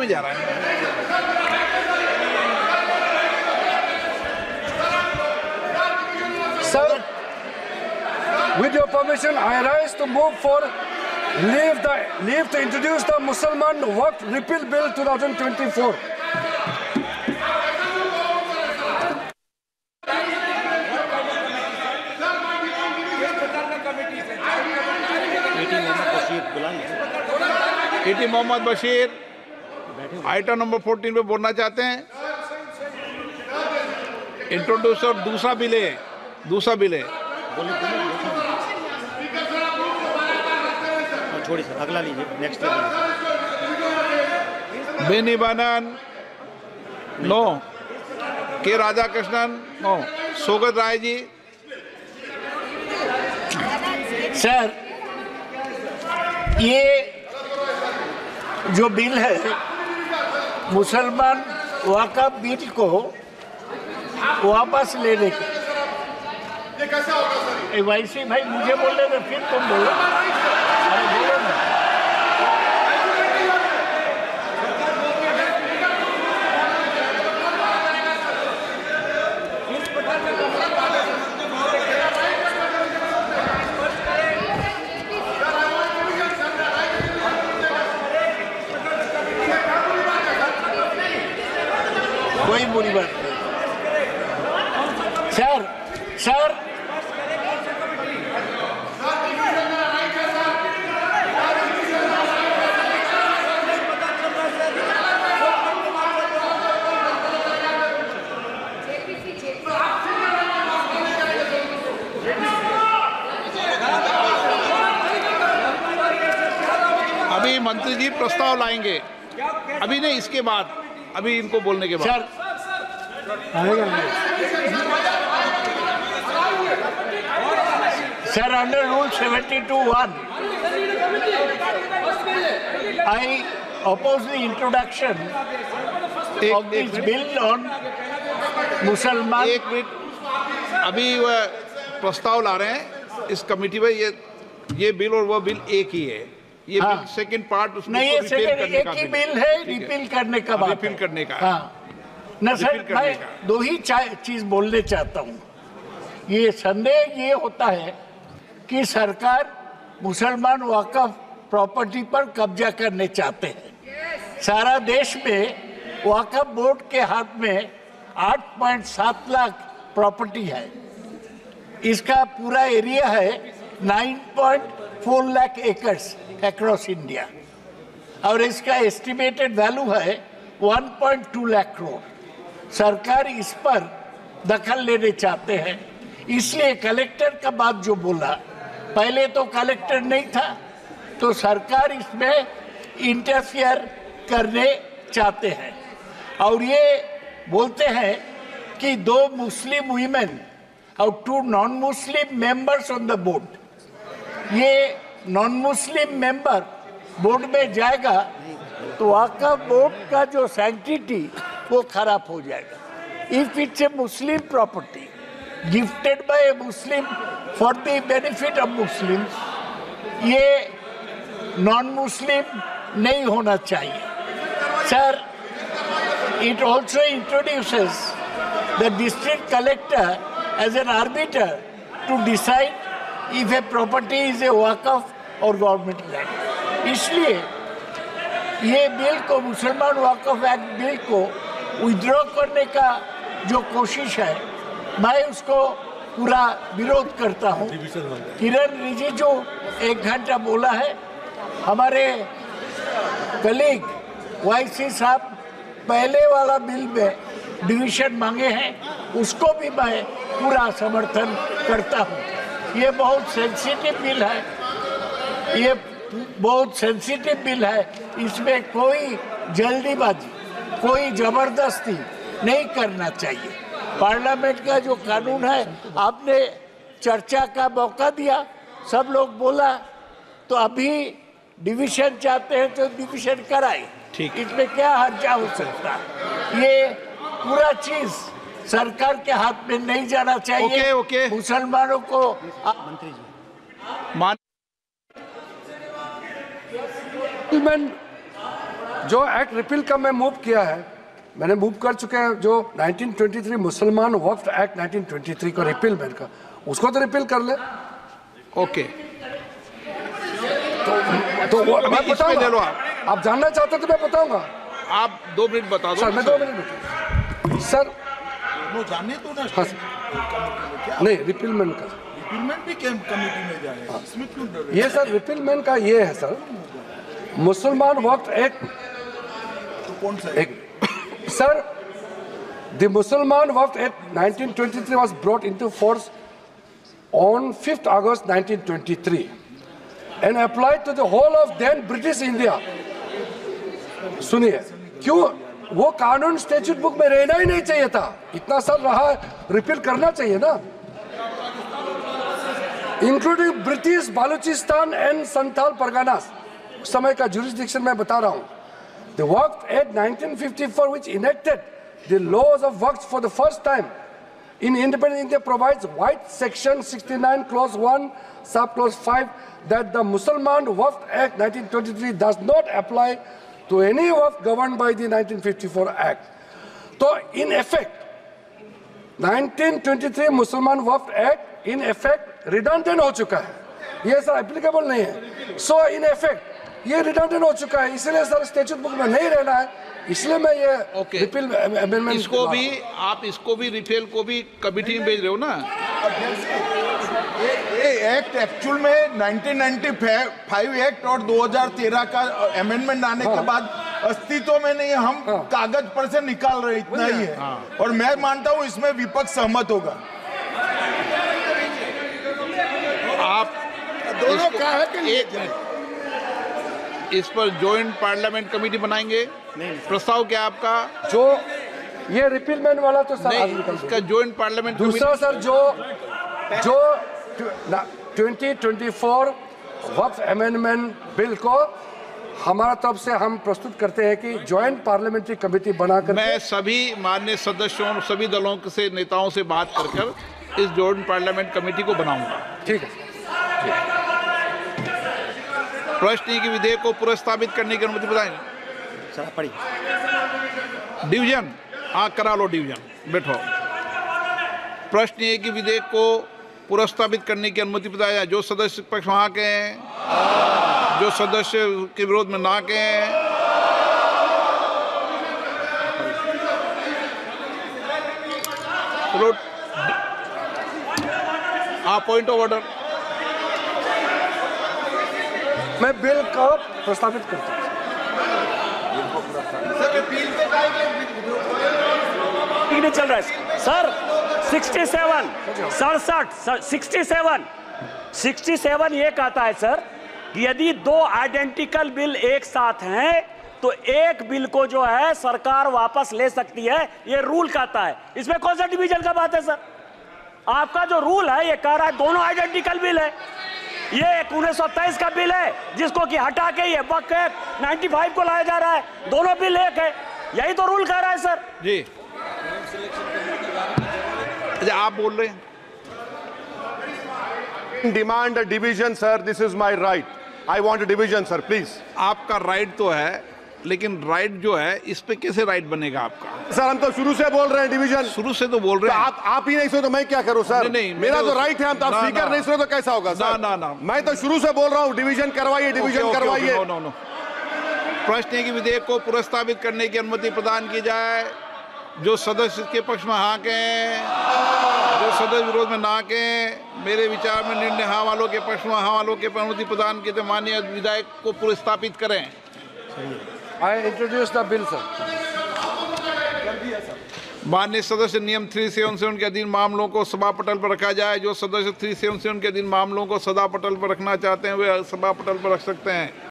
में जा रहा है। Sir, with your permission, I rise to move for leave to introduce the Mussalman Waqf Repeal Bill 2024. E T Mohammed Basheer item number 14 पे बोलना चाहते हैं। इंट्रोड्यूसर दूसरा बिल है। छोड़िए सर, अगला लीजिए, नेक्स्ट बेनी बनन नो, के राधाकृष्णन नो, सोगत राय जी। सर, ये जो बिल है मुसलमान वक़्फ़ बिल को वापस लेने की, वैसे भाई मुझे बोले तो फिर तुम बोलो। अरे बोलो ना। कोई बुरी बात नहीं। सर अभी मंत्री जी प्रस्ताव लाएंगे, अभी नहीं, इसके बाद, अभी इनको बोलने के बाद। Sir Sir, under Rule 72(1), I oppose the introduction of this bill on Mussalman. एक मिनट, अभी वह प्रस्ताव ला रहे हैं इस कमेटी में। ये बिल और वो बिल एक ही है। ये बिल सेकंड पार्ट उसमें नहीं, ये सेकंड एक ही बिल है, रिपील करने का बात। रिपील करने का। हाँ न सर, मैं दो ही चीज बोलने चाहता हूँ। ये संदेह ये होता है कि सरकार मुसलमान वक़्फ़ प्रॉपर्टी पर कब्जा करने चाहते हैं। सारा देश में वक़्फ़ बोर्ड के हाथ में 8.7 लाख प्रॉपर्टी है। इसका पूरा एरिया है 9.4 लाख एकर्स अक्रॉस इंडिया और इसका एस्टिमेटेड वैल्यू है 1.2 लाख करोड़। सरकार इस पर दखल लेने चाहते हैं, इसलिए कलेक्टर का बात जो बोला, पहले तो कलेक्टर नहीं था, तो सरकार इसमें इंटरफियर करने चाहते हैं और ये बोलते हैं कि 2 मुस्लिम वीमेन और 2 non Muslim members on the board. ये नॉन मुस्लिम मेंबर बोर्ड में जाएगा तो वक़्फ़ बोर्ड का जो सैंक्टिटी वो खराब हो जाएगा। If it's a Muslim property gifted by a Muslim for the benefit of Muslim, ये नॉन मुस्लिम नहीं होना चाहिए। Sir, it also introduces the district collector as an arbiter to decide if a property is a waqf or government land. इसलिए ये bill को, मुसलमान Waqf Act bill को withdraw करने का जो कोशिश है, मैं उसको पूरा विरोध करता हूँ। किरण रिजिजू 1 घंटा बोला है, हमारे कलीग वाईसी साहब पहले वाला बिल में डिवीजन मांगे हैं, उसको भी मैं पूरा समर्थन करता हूँ। ये बहुत सेंसिटिव बिल है, ये बहुत सेंसिटिव बिल है, इसमें कोई जल्दीबाजी, कोई जबरदस्ती नहीं करना चाहिए। पार्लियामेंट का जो कानून है, आपने चर्चा का मौका दिया, सब लोग बोला, तो अभी डिवीजन चाहते हैं तो डिवीजन कराए, इसमें क्या हर्जा हो सकता है। ये पूरा चीज सरकार के हाथ में नहीं जाना चाहिए। ओके। मुसलमानों को मंत्री जी जो एक्ट रिपील का मैं मूव किया है, मैंने मूव कर चुके हैं जो 1923 मुसलमान वक्फ एक्ट 1923 को रिपील मैन का, उसको तो रिपील कर ले। ओके, तो मैं इसमें ले लो बताऊंगा, आप। जानना चाहते तो मैं बताऊंगा। आप 2 मिनट बता दो सर मैं 2 मिनट सर वो जाने तो ना हाँ, नहीं रिपीलमेंट का रिपीलमेंट भी कमेटी में जाएगा, इसमें क्यों डर रहे हैं? ये सर रिपीलमेंट का ये है सर, मुसलमान वक्फ एक्ट तो कौन सा एक सर, द मुसलमान वक्फ act 1923 was brought into force on 5th August 1923 and applied to the whole of then British India। सुनिए, क्यों वो कानून स्टैट्यूट बुक में रहना ही नहीं चाहिए था, इतना साल रहा, रिपील करना चाहिए ना, including British Baluchistan and Santhal Parganas. उस समय का जुरिस्डिक्शन मैं बता रहा हूं। The Waqf Act 1954, which enacted the laws of Waqf for the first time in independent India, provides White Section 69 Clause 1 Subclause 5 that the Mussalman Waqf Act 1923 does not apply to any Waqf governed by the 1954 Act। तो in effect 1923 मुसलमान वक्फ act in effect redundant हो चुका है, ये sir applicable नहीं है। सो in effect ये redundant हो चुका है, इसलिए सर स्टैट्यूट बुक में नहीं रहना है, इसलिए मैं ये रिपील अमेंडमेंट इसको भी आप इसको भी रिपेल को भी कमेटी में भेज रहे हो ना। ये एक्ट एक्चुअल में 1995 एक्ट और 2013 का अमेंडमेंट आने के बाद अस्तित्व में नहीं, हम कागज पर से निकाल रहे, इतना ही है। और मैं मानता हूं इसमें विपक्ष सहमत होगा। आप दोनों का है कि इस पर जॉइंट पार्लियामेंट कमेटी बनाएंगे? प्रस्ताव क्या आपका? जो ये रिपीलमेंट वाला तो सर नहीं, इसका जॉइंट पार्लियामेंट दूसरा सर जो 2024 वक्फ अमेंडमेंट बिल को हमारा तरफ से हम प्रस्तुत करते हैं कि जॉइंट पार्लियामेंट्री कमेटी बनाकर मैं सभी माननीय सदस्यों और सभी दलों से नेताओं से बात कर इस जॉइंट पार्लियामेंट कमेटी को बनाऊंगा। ठीक है। प्रश्न है कि विधेयक को पुनर्स्थापित करने की अनुमति बताएं। सर पढ़िए। डिवीजन, हाँ करा लो डिवीजन, बैठो। प्रश्न ये कि विधेयक को पुनर्स्थापित करने की अनुमति बताया जाए। जो सदस्य पक्ष वहाँ के हैं, जो सदस्य के विरोध में ना के हैं, पॉइंट ऑफ ऑर्डर। मैं बिल को प्रस्तावित करता हूँ। नहीं चल रहा है सर। 67 ये कहता है सर कि यदि 2 आइडेंटिकल बिल एक साथ हैं तो एक बिल को जो है सरकार वापस ले सकती है, ये रूल कहता है। इसमें कौन सा डिवीजन का बात है सर? आपका जो रूल है ये कह रहा है दोनों आइडेंटिकल बिल है। ये 1923 का बिल है जिसको कि हटा के ये वक्फ एक्ट 95 को लाया जा रहा है, दोनों बिल एक है, यही तो रूल कह रहा है सर। जी अच्छा, आप बोल रहे हैं demand division sir, this is my right, I want a division sir please. आपका राइट तो है, लेकिन राइट जो है इस पे कैसे राइट बनेगा आपका? सर हम तो शुरू से बोल रहे हैं डिवीजन, शुरू से तो बोल रहे हैं। आप ही नहीं सुनो तो मैं क्या करूं सर? नहीं, मेरा तो राइट है, हम तो आप स्पीकर नहीं सुनो तो कैसा होगा सर? ना मैं तो शुरू से बोल रहा हूं डिवीजन करवाइए, डिवीजन करवाइए। नो। प्रश्न है कि विधेयक को पुनर्स्थापित करने की अनुमति प्रदान की जाए। जो सदस्य के पक्ष में हाँ के, जो सदस्य विरोध में ना के, मेरे विचार में निर्णय हाँ वालों के पक्ष में हाँ वालों के अनुमति प्रदान की, माननीय विधेयक को पुनर्स्थापित करें। I introduce the bill sir. माननीय सदस्य नियम 377 के अधीन मामलों को सभा पटल पर रखा जाए। जो सदस्य 377 के अधीन मामलों को सभा पटल पर रखना चाहते हैं वे सभा पटल पर रख सकते हैं।